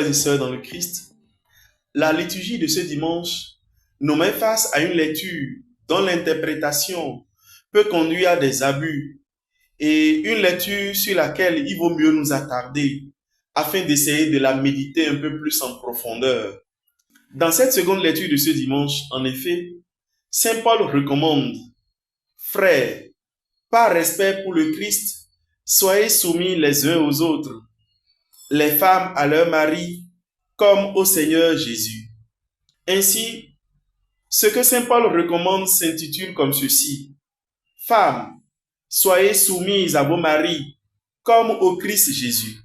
Frères et sœurs dans le Christ, la liturgie de ce dimanche nous met face à une lecture dont l'interprétation peut conduire à des abus et une lecture sur laquelle il vaut mieux nous attarder afin d'essayer de la méditer un peu plus en profondeur. Dans cette seconde lecture de ce dimanche, en effet, Saint Paul recommande: Frères, par respect pour le Christ, soyez soumis les uns aux autres, les femmes à leurs maris, comme au Seigneur Jésus. Ainsi, ce que Saint Paul recommande s'intitule comme ceci: Femmes, soyez soumises à vos maris, comme au Christ Jésus.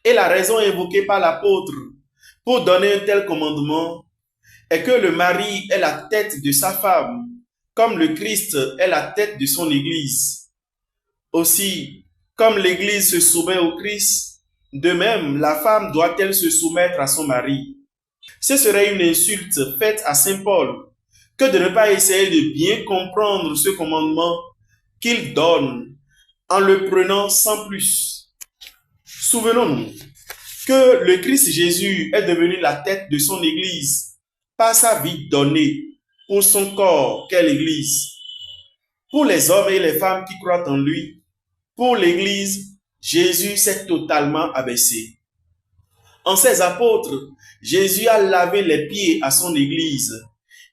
Et la raison invoquée par l'apôtre pour donner un tel commandement est que le mari est la tête de sa femme, comme le Christ est la tête de son Église. Aussi, comme l'Église se soumet au Christ, de même, la femme doit-elle se soumettre à son mari. Ce serait une insulte faite à Saint Paul que de ne pas essayer de bien comprendre ce commandement qu'il donne en le prenant sans plus. Souvenons-nous que le Christ Jésus est devenu la tête de son Église par sa vie donnée pour son corps qu'est l'Église. Pour les hommes et les femmes qui croient en lui, pour l'Église, Jésus s'est totalement abaissé. En ses apôtres, Jésus a lavé les pieds à son Église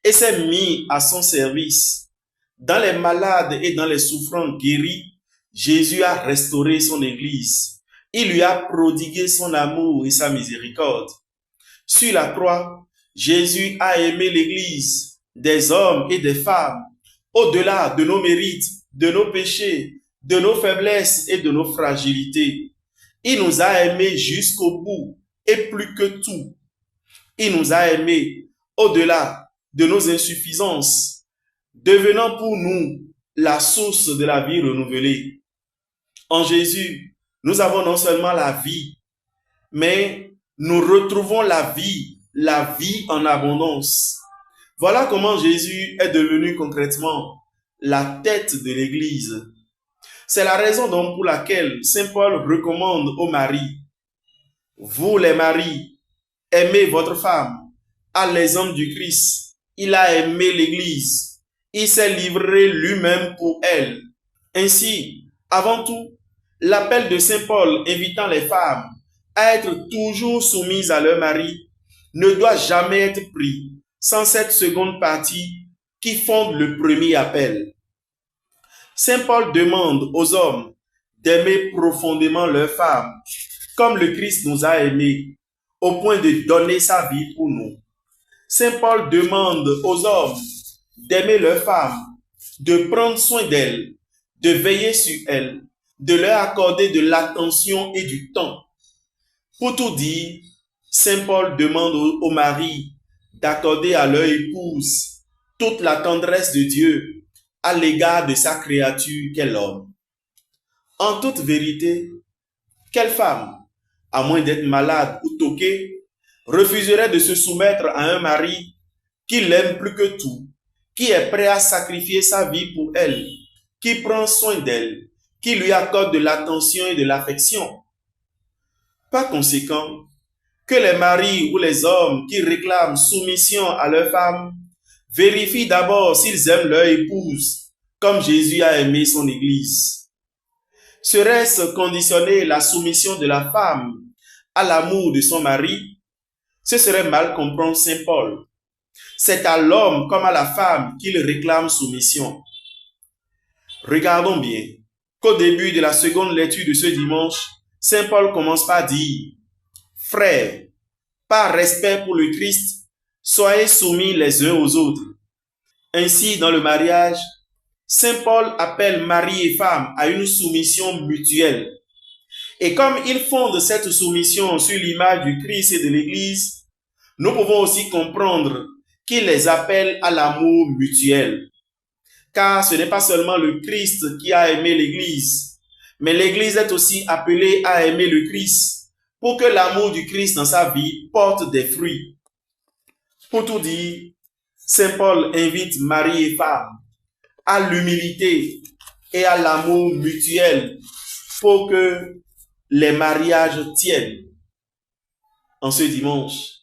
et s'est mis à son service. Dans les malades et dans les souffrants guéris, Jésus a restauré son Église. Il lui a prodigué son amour et sa miséricorde. Sur la croix, Jésus a aimé l'Église, des hommes et des femmes, au-delà de nos mérites, de nos péchés, de nos faiblesses et de nos fragilités. Il nous a aimés jusqu'au bout et plus que tout. Il nous a aimés au-delà de nos insuffisances, devenant pour nous la source de la vie renouvelée. En Jésus, nous avons non seulement la vie, mais nous retrouvons la vie en abondance. Voilà comment Jésus est devenu concrètement la tête de l'Église. C'est la raison donc pour laquelle Saint Paul recommande aux maris: Vous les maris, aimez votre femme, à l'exemple du Christ. Il a aimé l'Église. Il s'est livré lui-même pour elle. Ainsi, avant tout, l'appel de Saint Paul invitant les femmes à être toujours soumises à leur mari ne doit jamais être pris sans cette seconde partie qui fonde le premier appel. Saint Paul demande aux hommes d'aimer profondément leurs femmes, comme le Christ nous a aimés, au point de donner sa vie pour nous. Saint Paul demande aux hommes d'aimer leurs femmes, de prendre soin d'elles, de veiller sur elles, de leur accorder de l'attention et du temps. Pour tout dire, Saint Paul demande aux maris d'accorder à leur épouse toute la tendresse de Dieu à l'égard de sa créature qu'est l'homme. En toute vérité, quelle femme, à moins d'être malade ou toquée, refuserait de se soumettre à un mari qui l'aime plus que tout, qui est prêt à sacrifier sa vie pour elle, qui prend soin d'elle, qui lui accorde de l'attention et de l'affection? Par conséquent, que les maris ou les hommes qui réclament soumission à leur femme vérifient d'abord s'ils aiment leur épouse, comme Jésus a aimé son Église. Serait-ce conditionner la soumission de la femme à l'amour de son mari? Ce serait mal comprendre Saint Paul. C'est à l'homme comme à la femme qu'il réclame soumission. Regardons bien qu'au début de la seconde lecture de ce dimanche, Saint Paul commence par dire: Frères, par respect pour le Christ, soyez soumis les uns aux autres. Ainsi, dans le mariage, Saint Paul appelle mari et femme à une soumission mutuelle. Et comme il fonde cette soumission sur l'image du Christ et de l'Église, nous pouvons aussi comprendre qu'il les appelle à l'amour mutuel. Car ce n'est pas seulement le Christ qui a aimé l'Église, mais l'Église est aussi appelée à aimer le Christ pour que l'amour du Christ dans sa vie porte des fruits. Pour tout dire, Saint Paul invite mari et femme à l'humilité et à l'amour mutuel pour que les mariages tiennent. en ce dimanche?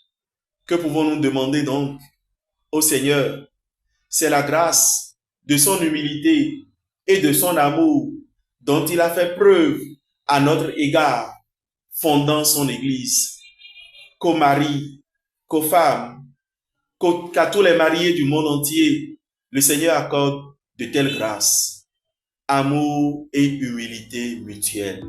Que pouvons-nous demander donc au Seigneur? C'est la grâce de son humilité et de son amour dont il a fait preuve à notre égard, fondant son Église, qu'aux maris, qu'aux femmes, qu'à tous les mariés du monde entier, le Seigneur accorde de telles grâces, amour et humilité mutuelle.